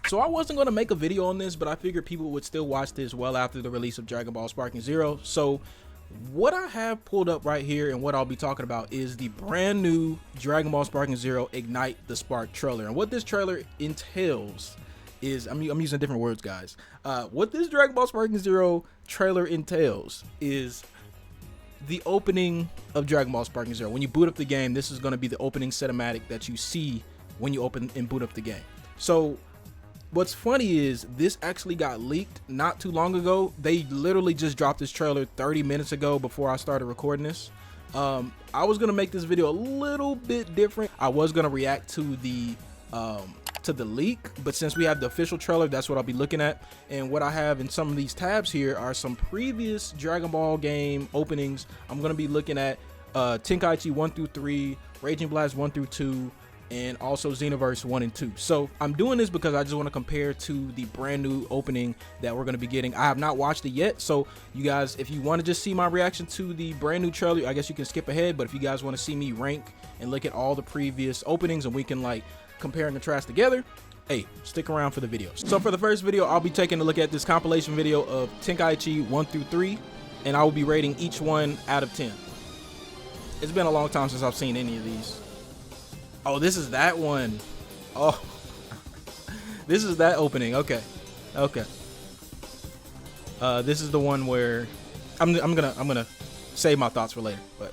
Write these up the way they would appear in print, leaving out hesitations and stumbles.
So I wasn't going to make a video on this, but I figured people would still watch this well after the release of Dragon Ball Sparking Zero. So what I have pulled up right here and what I'll be talking about is the brand new Dragon Ball Sparking Zero Ignite the Spark trailer. And what this trailer entails is, I'm using different words, guys. What this Dragon Ball Sparking Zero trailer entails is the opening of Dragon Ball Sparking Zero. When you boot up the game, this is going to be the opening cinematic that you see when you open and boot up the game. So what's funny is this actually got leaked not too long ago. They literally just dropped this trailer 30 minutes ago before I started recording this. I was gonna make this video a little bit different. I was gonna react to the leak, but since we have the official trailer, that's what I'll be looking at. And what I have in some of these tabs here are some previous Dragon Ball game openings. I'm gonna be looking at Tenkaichi 1 through 3, Raging Blast 1 through 2, and also Xenoverse 1 and 2. So I'm doing this because I just want to compare to the brand new opening that we're going to be getting. I have not watched it yet, so you guys, if you want to just see my reaction to the brand new trailer, I guess you can skip ahead. But if you guys want to see me rank and look at all the previous openings and we can like compare and contrast together, hey, stick around for the video. So for the first video, I'll be taking a look at this compilation video of Tenkaichi 1 through 3, and I will be rating each one out of 10. It's been a long time since I've seen any of these. Oh, this is that one. Oh, this is that opening. Okay, okay. This is the one where I'm gonna save my thoughts for later. But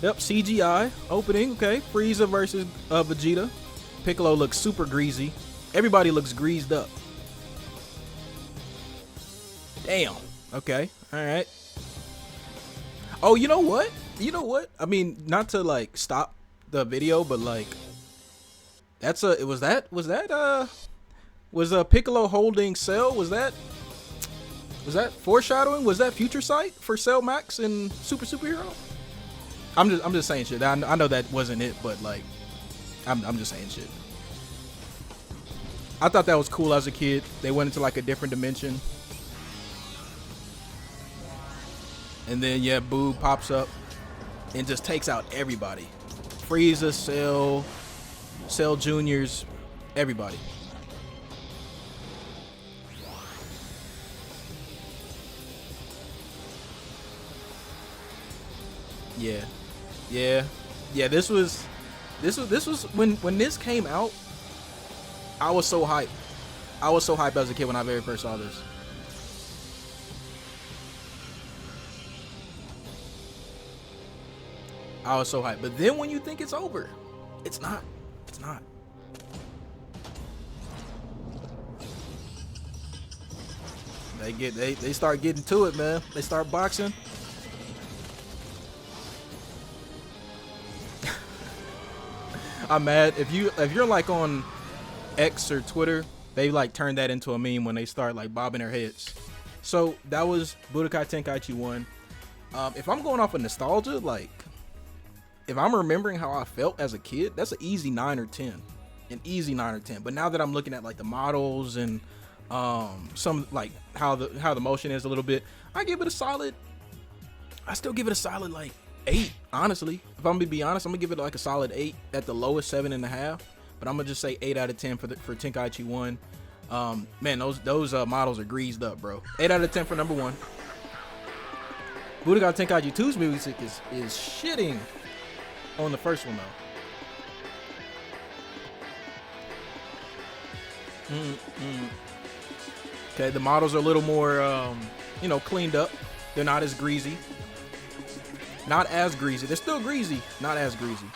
yep, CGI opening. Okay, Frieza versus Vegeta. Piccolo looks super greasy. Everybody looks greased up. Damn. Okay. All right. Oh, you know what? You know what? I mean, not to like stop the video, but like that's a was Piccolo holding Cell? Was that foreshadowing? Was that future sight for Cell Max and Superhero? I'm just saying shit. I know that wasn't it, but like I'm just saying shit. I thought that was cool as a kid. They went into like a different dimension, and then yeah, Boo pops up and just takes out everybody. Frieza, Cell Juniors, everybody. Yeah. This was when this came out. I was so hyped. I was so hyped as a kid when I very first saw this. I was so hyped. But then when you think it's over, it's not. It's not. They start getting to it, man. They start boxing. I'm mad. If you're like on X or Twitter, they like turn that into a meme when they start like bobbing their heads. So that was Budokai Tenkaichi 1. If I'm going off of nostalgia, like if I'm remembering how I felt as a kid, that's an easy 9 or 10. An easy 9 or 10. But now that I'm looking at like the models and some like how the motion is a little bit, I still give it a solid like 8, honestly. If I'm gonna be honest, I'm gonna give it like a solid 8, at the lowest 7.5. But I'm gonna just say 8 out of 10 for Tenkaichi 1. Man, those models are greased up, bro. 8 out of 10 for number 1. Budokai Tenkaichi 2's music is shitting on the first one though. Okay, the models are a little more, cleaned up. They're not as greasy. Not as greasy. They're still greasy. Not as greasy.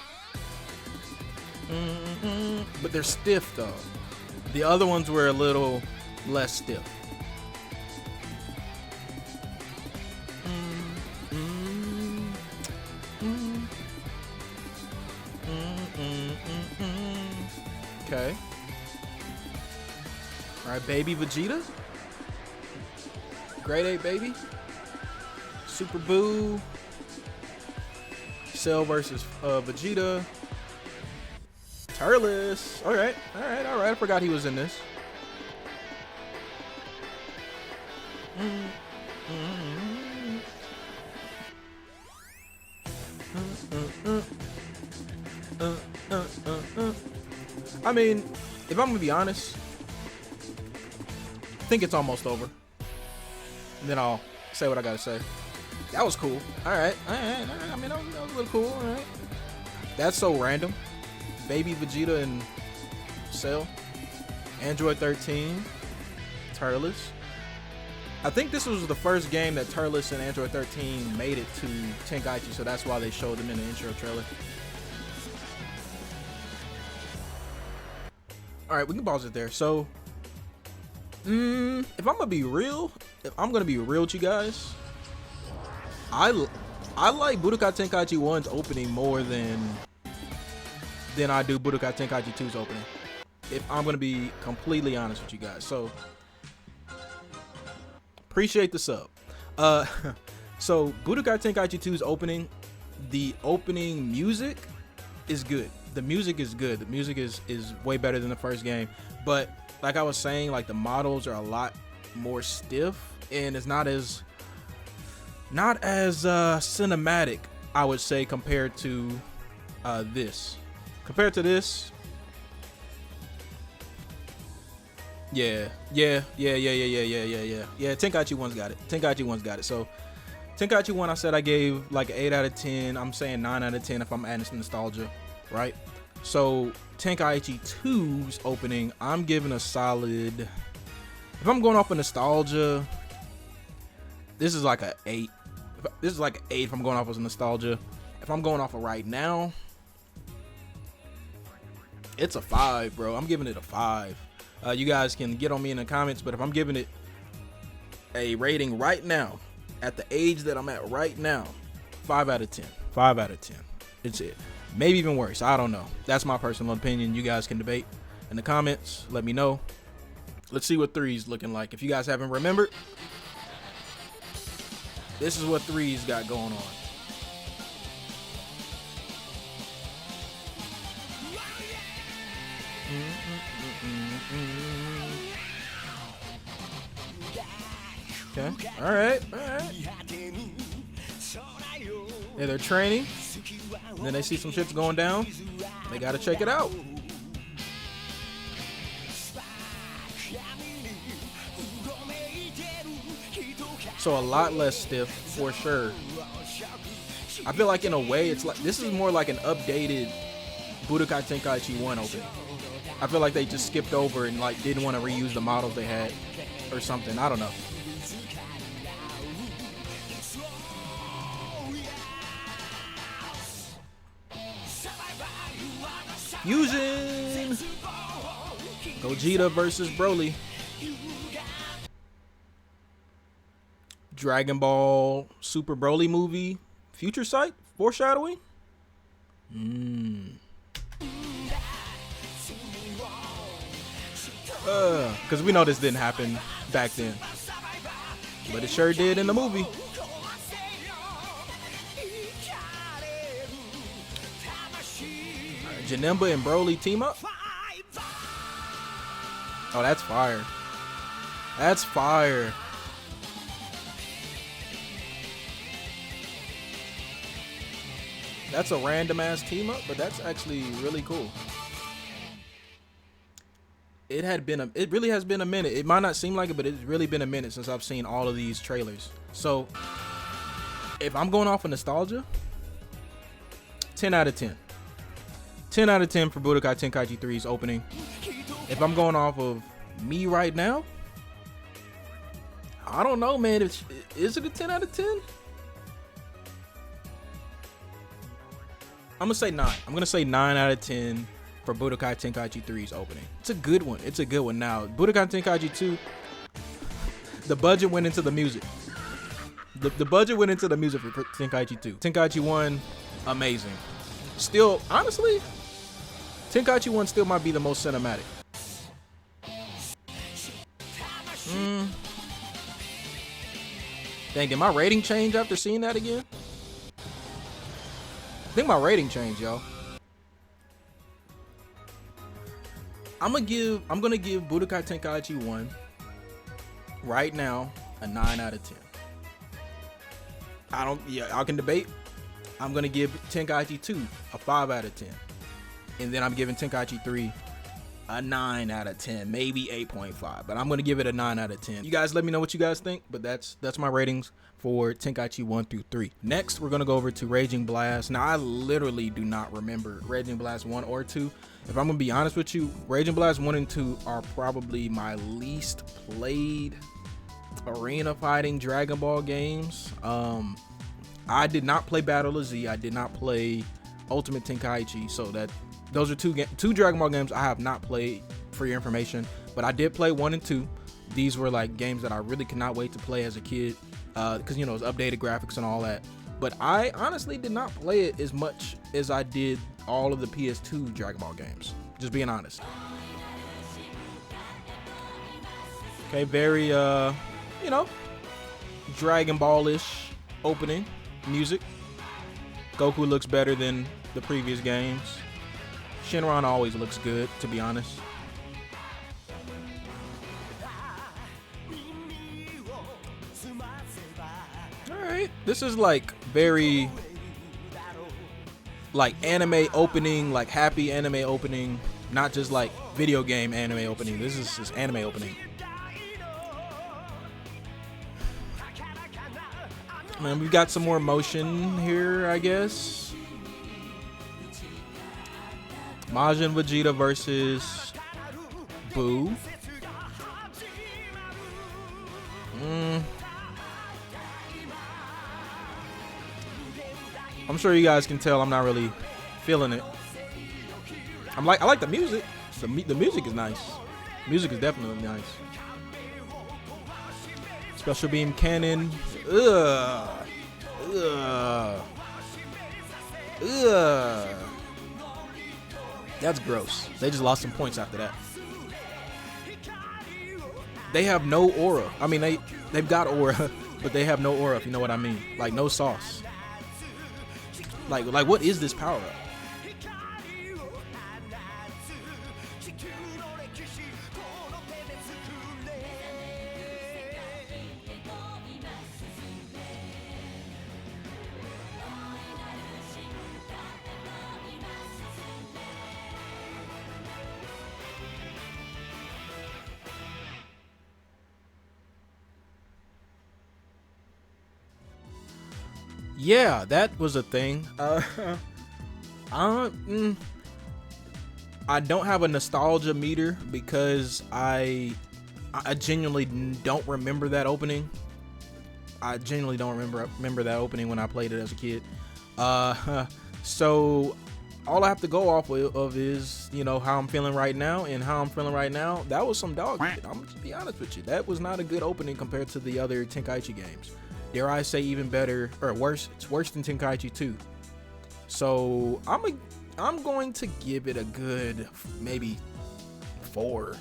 But they're stiff though. The other ones were a little less stiff. Okay. All right, baby Vegeta. Grade 8 baby. Super Boo. Cell versus Vegeta. Turles. All right. I forgot he was in this. I mean, if I'm gonna be honest, I think it's almost over. And then I'll say what I gotta say. That was cool. All right. I mean, that was a little cool. All right. That's so random. Baby Vegeta and Cell. Android 13. Turles. I think this was the first game that Turles and Android 13 made it to Tenkaichi, so that's why they showed them in the intro trailer. All right, we can pause it there. So, if I'm gonna be real with you guys, I like Budokai Tenkaichi 1's opening more than I do Budokai Tenkaichi 2's opening. If I'm gonna be completely honest with you guys, so appreciate the sub. So Budokai Tenkaichi 2's opening, the opening music is good. The music is good. The music is way better than the first game. But like I was saying, like the models are a lot more stiff and it's not as cinematic, I would say, compared to this. Compared to this, yeah. Tenkaichi 1's got it. Tenkaichi 1's got it. So Tenkaichi 1, I said I gave like an 8 out of 10. I'm saying 9 out of 10 if I'm adding some nostalgia, right? So Tenkaichi 2's opening, I'm giving a solid. If I'm going off of nostalgia, this is like an 8. This is like an 8 if I'm going off of nostalgia. If I'm going off of right now, it's a 5, bro. I'm giving it a 5. You guys can get on me in the comments, but if I'm giving it a rating right now, at the age that I'm at right now, 5 out of 10. 5 out of 10. It's it. Maybe even worse. I don't know. That's my personal opinion. You guys can debate in the comments. Let me know. Let's see what 3's looking like. If you guys haven't remembered, this is what 3's got going on. Okay. All right. Yeah, they're training. And then they see some shit's going down. They gotta check it out. So a lot less stiff for sure. I feel like in a way it's like this is more like an updated Budokai Tenkaichi 1 opening. I feel like they just skipped over and like didn't want to reuse the models they had or something. I don't know. Using Gogeta versus Broly. Dragon Ball Super Broly movie. Future sight? Foreshadowing? Because we know this didn't happen back then. But it sure did in the movie. Janemba and Broly team up. Oh, that's fire. That's fire. That's a random ass team up, but that's actually really cool. It really has been a minute. It might not seem like it, but it's really been a minute since I've seen all of these trailers. So if I'm going off of nostalgia, 10 out of 10. 10 out of 10 for Budokai Tenkaichi 3's opening. If I'm going off of me right now, I don't know, man. Is it a 10 out of 10? I'm going to say 9. I'm going to say 9 out of 10 for Budokai Tenkaichi 3's opening. It's a good one. It's a good one. Now, Budokai Tenkaichi 2, the budget went into the music. The budget went into the music for Tenkaichi 2. Tenkaichi 1, amazing. Still, honestly, Tenkaichi 1 still might be the most cinematic. Dang, did my rating change after seeing that again? I think my rating changed, y'all. I'm gonna give Budokai Tenkaichi 1 right now a 9 out of 10. I can debate. I'm gonna give Tenkaichi 2 a 5 out of 10. And then I'm giving Tenkaichi 3 a 9 out of 10, maybe 8.5, but I'm gonna give it a 9 out of 10. You guys let me know what you guys think, but that's my ratings for Tenkaichi 1 through 3. Next, we're gonna go over to Raging Blast. Now, I literally do not remember Raging Blast 1 or 2. If I'm gonna be honest with you, Raging Blast 1 and 2 are probably my least played arena fighting Dragon Ball games. I did not play Battle of Z. I did not play Ultimate Tenkaichi, so those are two Dragon Ball games I have not played, for your information. But I did play 1 and 2. These were like games that I really could not wait to play as a kid, because you know, it's updated graphics and all that. But I honestly did not play it as much as I did all of the PS2 Dragon Ball games, just being honest. Okay, very you know, Dragon Ball-ish opening music. Goku looks better than the previous games. Shenron always looks good, to be honest. Alright, this is like very like anime opening, like happy anime opening, not just like video game anime opening. This is just anime opening. Man, we've got some more motion here, I guess. Majin Vegeta versus Boo. I'm sure you guys can tell I'm not really feeling it. I like the music. The music is nice. Music is definitely nice. Special beam cannon. Ugh. That's gross. They just lost some points after that. They have no aura. I mean, they've got aura, but they have no aura, if you know what I mean. Like, no sauce. Like what is this power up? Yeah, that was a thing. I don't have a nostalgia meter because I genuinely don't remember that opening. I genuinely don't remember that opening when I played it as a kid. So all I have to go off of is, you know, how I'm feeling right now, and how I'm feeling right now. That was some dog shit. I'm gonna just be honest with you. That was not a good opening compared to the other Tenkaichi games. Dare I say even better or worse? It's worse than Tenkaichi 2. So I'm going to give it a good maybe 4,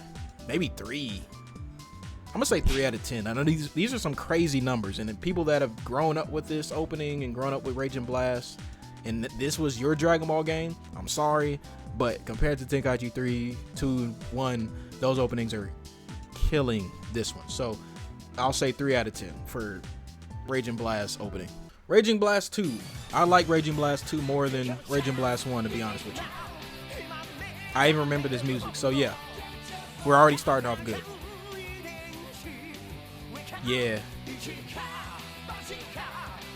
maybe 3. I'm gonna say 3 out of 10. I know these are some crazy numbers, and people that have grown up with this opening and grown up with Raging Blast, and this was your Dragon Ball game, I'm sorry, but compared to Tenkaichi 3, 2, 1, those openings are killing this one. So I'll say 3 out of 10 for Raging Blast opening. Raging Blast 2. I like Raging Blast 2 more than Raging Blast 1, to be honest with you. I even remember this music. So yeah, we're already starting off good. Yeah.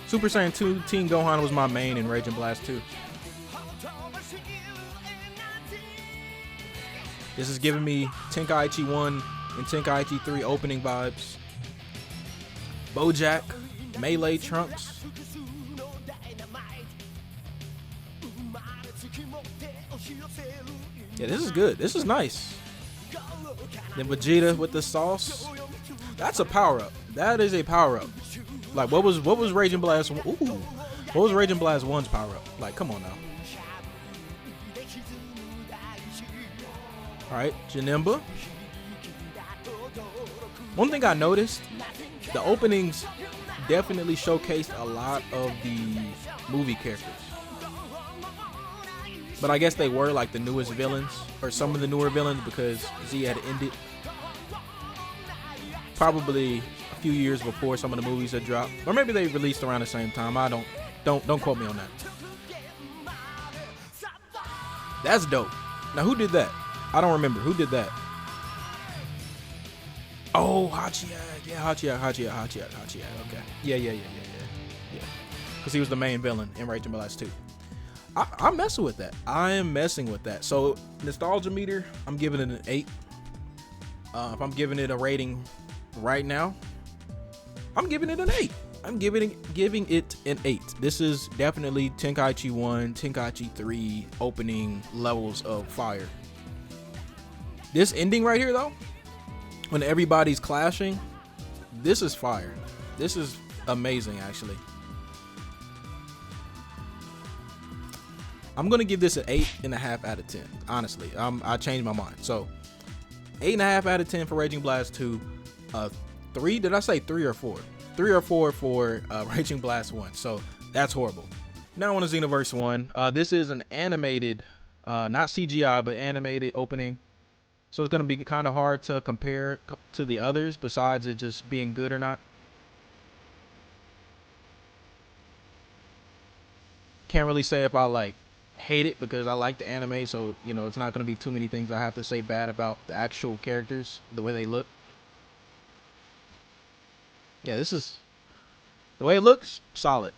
Super Saiyan 2 Teen Gohan was my main in Raging Blast 2. This is giving me Tenkaichi 1 and Tenkaichi 3 opening vibes. Bojack, Melee Trunks. Yeah, this is good. This is nice. Then Vegeta with the sauce. That's a power up. That is a power up. Like what was Raging Blast? Ooh, what was Raging Blast 1's power up? Like, come on now. All right, Janemba. One thing I noticed, the openings definitely showcased a lot of the movie characters. But I guess they were like the newest villains, or some of the newer villains, because Z had ended probably a few years before some of the movies had dropped, or maybe they released around the same time. I don't quote me on that. That's dope. Now who did that? I don't remember who did that. Oh, Hachiak. Yeah, Hachiak. Okay. Yeah. Because he was the main villain in Raging Blast 2. I'm messing with that. I am messing with that. So nostalgia meter, I'm giving it an 8. If I'm giving it a rating right now, I'm giving it an 8. I'm giving it an 8. This is definitely Tenkaichi 1, Tenkaichi 3 opening levels of fire. This ending right here though, when everybody's clashing, this is fire. This is amazing actually. I'm gonna give this an 8.5 out of 10. Honestly, I changed my mind. So 8.5 out of 10 for Raging Blast 2. 3? Did I say 3 or 4? 3 or 4 for Raging Blast 1. So that's horrible. Now on to Xenoverse 1. This is an animated, not CGI, but animated opening. So it's gonna be kind of hard to compare to the others, besides it just being good or not. Can't really say if I like hate it, because I like the anime, so you know it's not gonna be too many things I have to say bad about the actual characters, the way they look. Yeah, this is the way it looks, solid.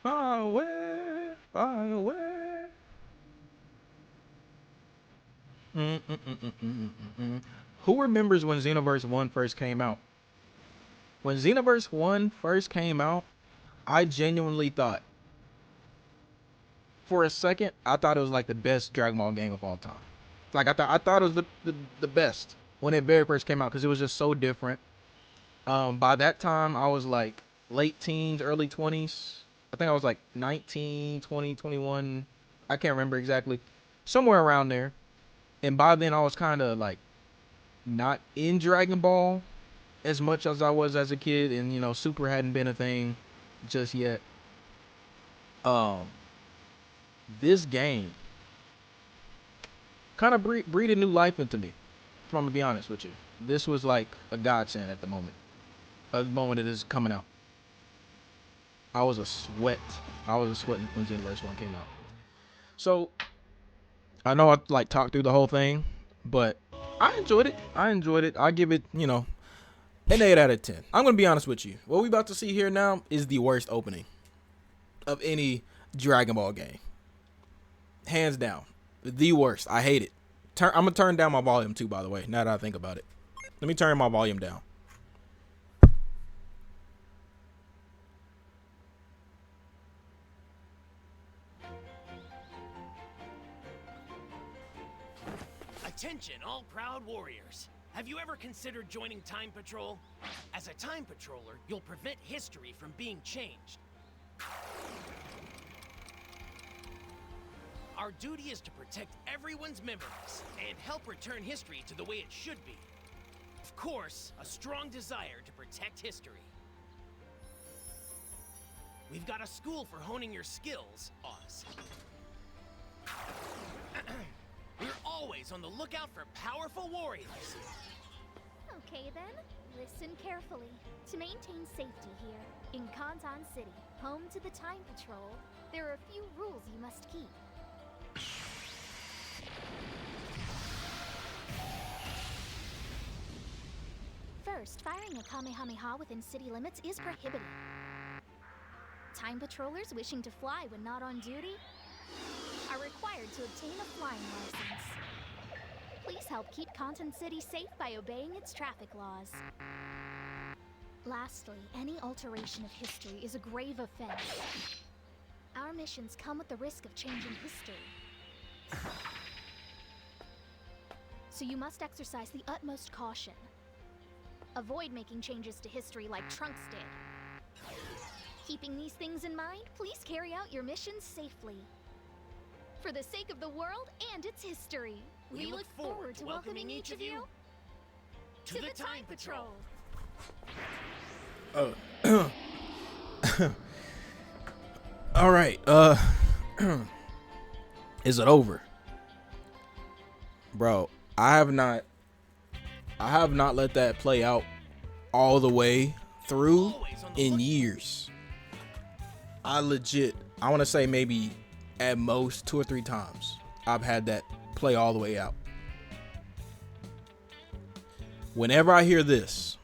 Far away, far away. Who remembers when Xenoverse 1 first came out? When Xenoverse 1 first came out, I genuinely thought, for a second, I thought it was like the best Dragon Ball game of all time. Like I thought it was the best when it very first came out, because it was just so different. By that time, I was like late teens, early 20s. I think I was like 19, 20, 21. I can't remember exactly. Somewhere around there. And by then, I was kind of like not in Dragon Ball as much as I was as a kid. And, you know, Super hadn't been a thing just yet. This game kind of breathed new life into me, if I'm going to be honest with you. This was like a godsend at the moment. At the moment it is coming out. I was sweating when Xenoverse 1 came out. So I know I like talked through the whole thing, but I enjoyed it. I give it, you know, an 8 out of 10. I'm gonna be honest with you. What we about to see here now is the worst opening of any Dragon Ball game. Hands down. The worst. I hate it. I'm gonna turn down my volume too, by the way, now that I think about it. Let me turn my volume down. Attention, all proud warriors. Have you ever considered joining Time Patrol? As a Time Patroller, you'll prevent history from being changed. Our duty is to protect everyone's memories and help return history to the way it should be. Of course, a strong desire to protect history. We've got a school for honing your skills, Oz. We're always on the lookout for powerful warriors. Okay then, listen carefully. To maintain safety here, in Kantan City, home to the Time Patrol, there are a few rules you must keep. First, firing a Kamehameha within city limits is prohibited. Time Patrollers wishing to fly when not on duty are required to obtain a flying license. Please help keep Kantan City safe by obeying its traffic laws. Lastly, any alteration of history is a grave offense. Our missions come with the risk of changing history. So you must exercise the utmost caution. Avoid making changes to history like Trunks did. Keeping these things in mind, please carry out your missions safely. For the sake of the world and its history, we look forward to welcoming each of you to the Time Patrol. All right. Is it over? Bro, I have not let that play out all the way through in years. I want to say maybe at most 2 or 3 times I've had that play all the way out. Whenever I hear this,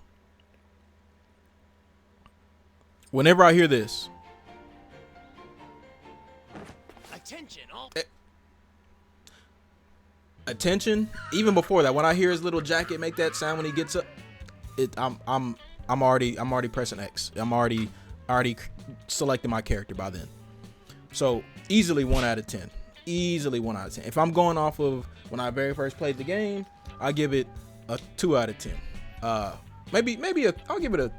Attention, all. Attention. Even before that, when I hear his little jacket make that sound when he gets up, I'm already pressing X. I'm already selecting my character by then. So easily 1 out of 10. Easily 1 out of 10. If I'm going off of when I very first played the game, I give it a 2 out of 10. Maybe I'll give it a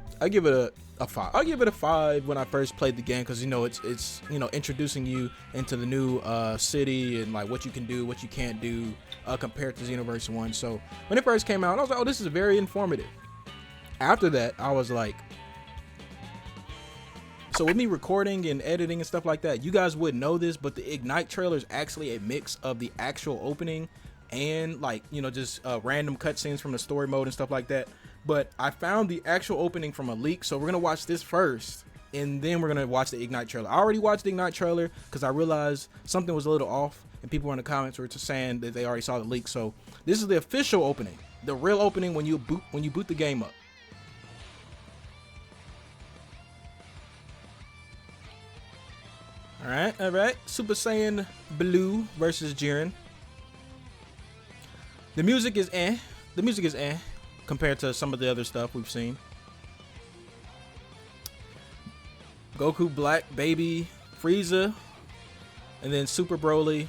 5. I'll give it a 5 when I first played the game, because you know it's you know, introducing you into the new city and like what you can do, what you can't do compared to Xenoverse 1. So when it first came out, I was like, oh, this is very informative. After that, I was like, so with me recording and editing and stuff like that, you guys wouldn't know this, but the Ignite trailer is actually a mix of the actual opening and like, you know, just random cutscenes from the story mode and stuff like that. But I found the actual opening from a leak, so we're gonna watch this first, and then we're gonna watch the Ignite trailer. I already watched the Ignite trailer because I realized something was a little off, and people in the comments were just saying that they already saw the leak. So this is the official opening, the real opening when you boot the game up. All right. Super Saiyan Blue versus Jiren. The music is eh compared to some of the other stuff we've seen. Goku Black, Baby, Frieza, and then Super Broly.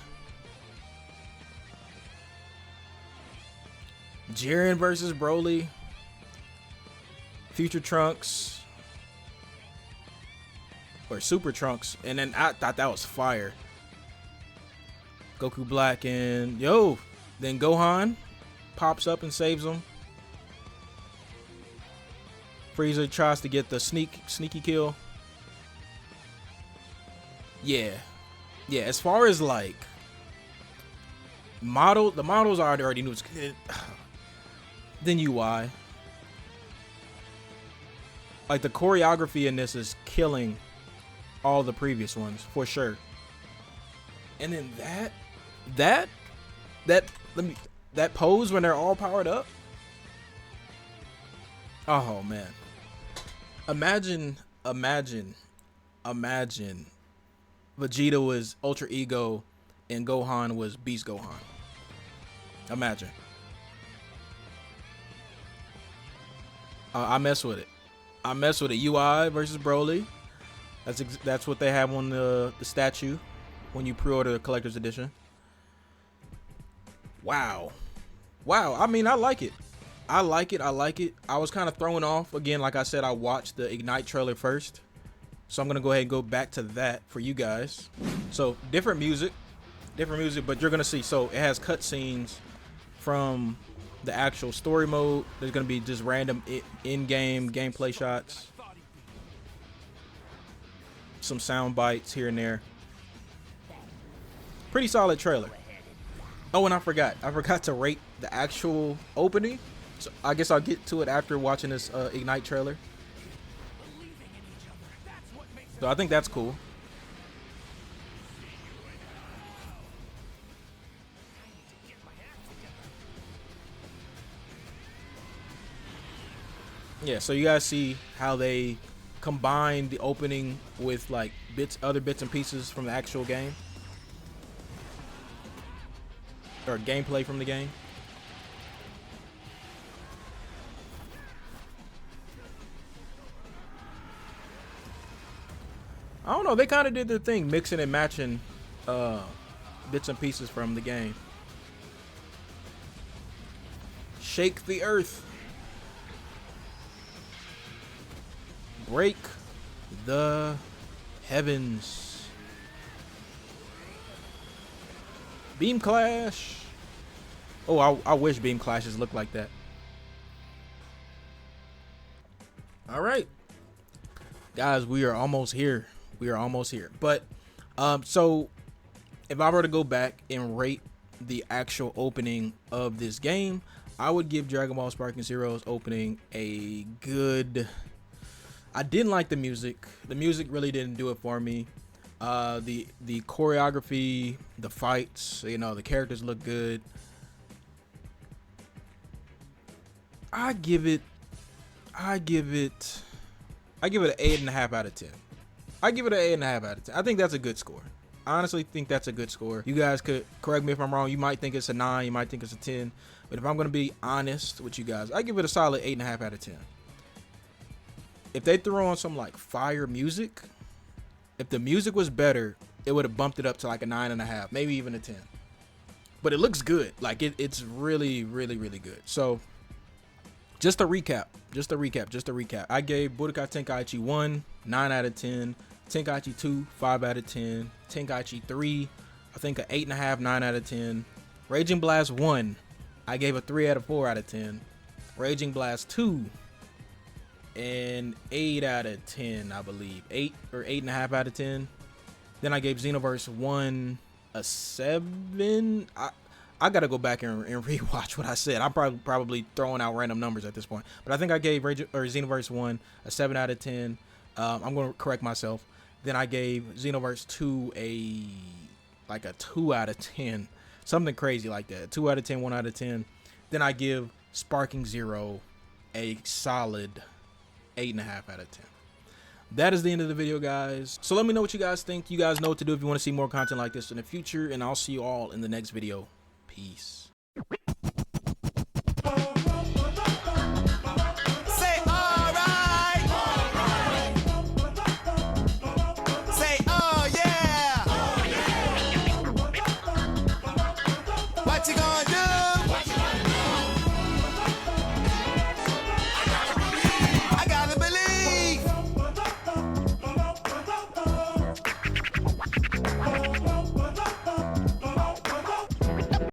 Jiren versus Broly. Future Trunks. Or Super Trunks. And then I thought that was fire. Goku Black and then Gohan pops up and saves him. Frieza tries to get the sneaky kill. Yeah, as far as like the models I already knew. Then UI, like the choreography in this is killing all the previous ones for sure. And then that pose when they're all powered up. Oh man. Imagine Vegeta was Ultra Ego and Gohan was Beast Gohan. Imagine. I mess with it. UI versus Broly. That's what they have on the statue when you pre-order the collector's edition. Wow. I mean, I like it. I was kind of thrown off. Again, like I said, I watched the Ignite trailer first. So I'm going to go ahead and go back to that for you guys. So different music, but you're going to see. So it has cutscenes from the actual story mode. There's going to be just random in-game gameplay shots. Some sound bites here and there. Pretty solid trailer. Oh, and I forgot to rate the actual opening. So I guess I'll get to it after watching this Ignite trailer. So I think that's cool. Yeah, so you guys see how they combine the opening with like other bits and pieces from the actual game. Or gameplay from the game. I don't know, they kind of did their thing, mixing and matching bits and pieces from the game. Shake the earth. Break the heavens. Beam Clash. Oh, I wish Beam Clashes looked like that. All right. Guys, we are almost here. But so if I were to go back and rate the actual opening of this game, I would give Dragon Ball Sparking Zero's opening a good. I didn't like the music. The music really didn't do it for me. The choreography, the fights, you know, the characters look good. I give it an 8.5 out of 10. I give it an 8.5 out of 10. I think that's a good score. I honestly think that's a good score. You guys could correct me if I'm wrong. You might think it's a 9, you might think it's a 10. But if I'm gonna be honest with you guys, I give it a solid 8.5 out of 10. If they threw on some like fire music, if the music was better, it would have bumped it up to like a 9.5, maybe even a 10. But it looks good. Like it's really, really, really good. So just a recap. I gave Budokai Tenkaichi 1, 9 out of 10. Tenkaichi 2, 5 out of 10. Tenkaichi 3, I think an 8.5, 9 out of 10. Raging Blast 1, I gave a 3 out of 4 out of 10. Raging Blast 2, an 8 out of 10, I believe. 8 or 8.5 out of 10. Then I gave Xenoverse 1 a 7. I gotta go back and rewatch what I said. I'm probably throwing out random numbers at this point. But I think I gave Xenoverse 1 a 7 out of 10. I'm going to correct myself. Then I gave Xenoverse 2 a 2 out of 10. Something crazy like that. 2 out of 10, 1 out of 10. Then I give Sparking Zero a solid 8.5 out of 10. That is the end of the video, guys. So let me know what you guys think. You guys know what to do if you want to see more content like this in the future. And I'll see you all in the next video. Peace. Say alright. Say oh yeah. What you gonna do?